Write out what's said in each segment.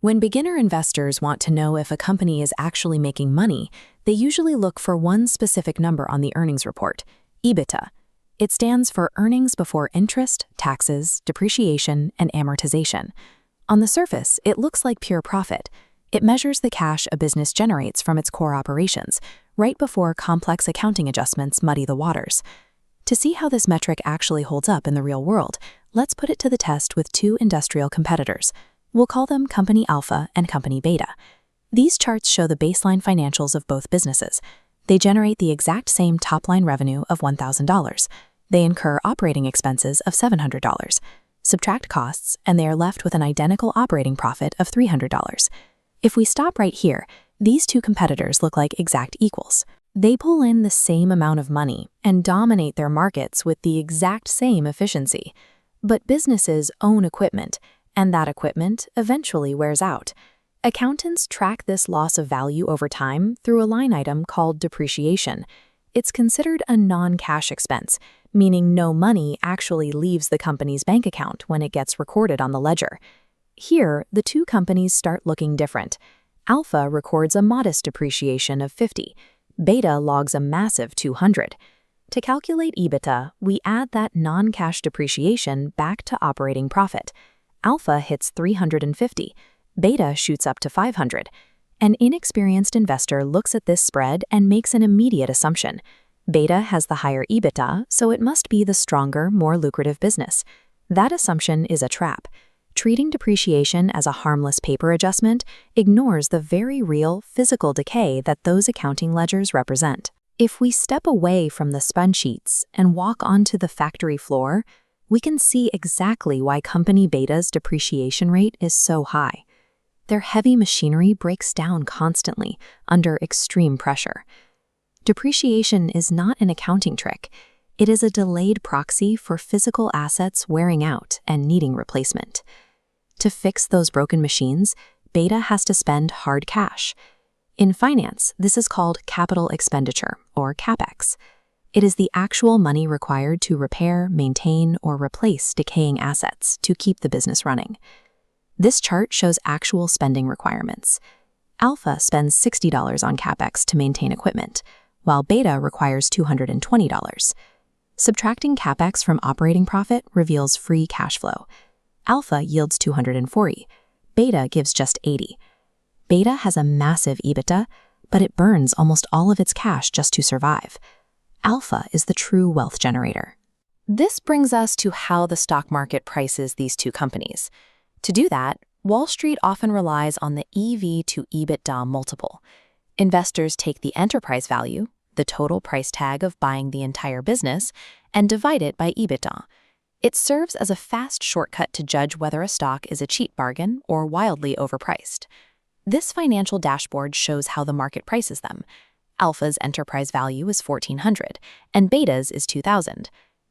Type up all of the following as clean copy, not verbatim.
When beginner investors want to know if a company is actually making money, they usually look for one specific number on the earnings report, EBITDA. It stands for earnings before interest, taxes, depreciation, and amortization. On the surface, it looks like pure profit. It measures the cash a business generates from its core operations, right before complex accounting adjustments muddy the waters. To see how this metric actually holds up in the real world, let's put it to the test with two industrial competitors. We'll call them Company Alpha and Company Beta. These charts show the baseline financials of both businesses. They generate the exact same top-line revenue of $1,000. They incur operating expenses of $700. Subtract costs, and they are left with an identical operating profit of $300. If we stop right here, these two competitors look like exact equals. They pull in the same amount of money and dominate their markets with the exact same efficiency. But businesses own equipment, and that equipment eventually wears out. Accountants track this loss of value over time through a line item called depreciation. It's considered a non-cash expense, meaning no money actually leaves the company's bank account when it gets recorded on the ledger. Here, the two companies start looking different. Alpha records a modest depreciation of 50. Beta logs a massive 200. To calculate EBITDA, we add that non-cash depreciation back to operating profit. Alpha hits 350. Beta shoots up to 500. An inexperienced investor looks at this spread and makes an immediate assumption. Beta has the higher EBITDA, so it must be the stronger, more lucrative business. That assumption is a trap. Treating depreciation as a harmless paper adjustment ignores the very real physical decay that those accounting ledgers represent. If we step away from the spreadsheets sheets and walk onto the factory floor, we can see exactly why Company Beta's depreciation rate is so high. Their heavy machinery breaks down constantly under extreme pressure. Depreciation is not an accounting trick. It is a delayed proxy for physical assets wearing out and needing replacement. To fix those broken machines, Beta has to spend hard cash. In finance, this is called capital expenditure, or Capex. It is the actual money required to repair, maintain, or replace decaying assets to keep the business running. This chart shows actual spending requirements. Alpha spends $60 on Capex to maintain equipment, while Beta requires $220. Subtracting Capex from operating profit reveals free cash flow. Alpha yields $240. Beta gives just $80. Beta has a massive EBITDA, but it burns almost all of its cash just to survive. Alpha is the true wealth generator. This brings us to how the stock market prices these two companies. To do that, Wall Street often relies on the EV to EBITDA multiple. Investors take the enterprise value, the total price tag of buying the entire business, and divide it by EBITDA. It serves as a fast shortcut to judge whether a stock is a cheap bargain or wildly overpriced. This financial dashboard shows how the market prices them. Alpha's enterprise value is $1,400, and Beta's is $2,000.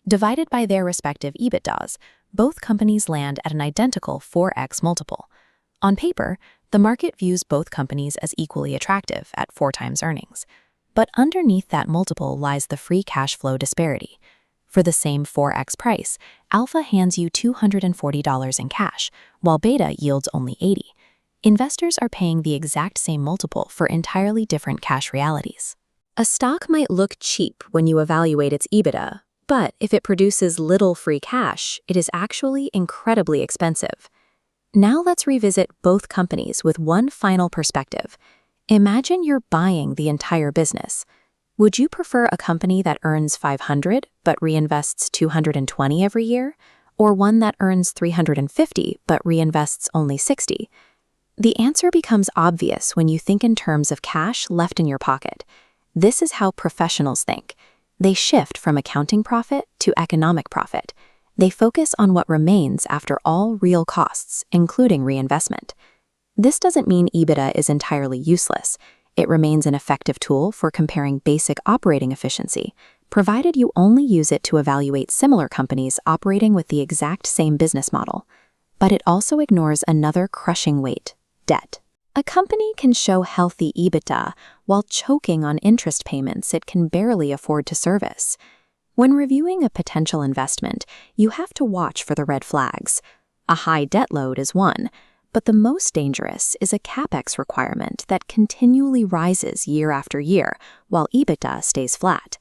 Divided by their respective EBITDAs, both companies land at an identical 4x multiple. On paper, the market views both companies as equally attractive at 4 times earnings. But underneath that multiple lies the free cash flow disparity. For the same 4x price, Alpha hands you $240 in cash, while Beta yields only $80. Investors are paying the exact same multiple for entirely different cash realities. A stock might look cheap when you evaluate its EBITDA, but if it produces little free cash, it is actually incredibly expensive. Now let's revisit both companies with one final perspective. Imagine you're buying the entire business. Would you prefer a company that earns $500 but reinvests $220 every year, or one that earns $350 but reinvests only $60? The answer becomes obvious when you think in terms of cash left in your pocket. This is how professionals think. They shift from accounting profit to economic profit. They focus on what remains after all real costs, including reinvestment. This doesn't mean EBITDA is entirely useless. It remains an effective tool for comparing basic operating efficiency, provided you only use it to evaluate similar companies operating with the exact same business model. But it also ignores another crushing weight: debt. A company can show healthy EBITDA while choking on interest payments it can barely afford to service. When reviewing a potential investment, you have to watch for the red flags. A high debt load is one, But the most dangerous is a Capex requirement that continually rises year after year, while EBITDA stays flat.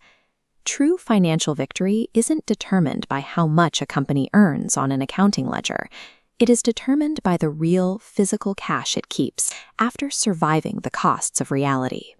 True financial victory isn't determined by how much a company earns on an accounting ledger. It is determined by the real physical cash it keeps after surviving the costs of reality.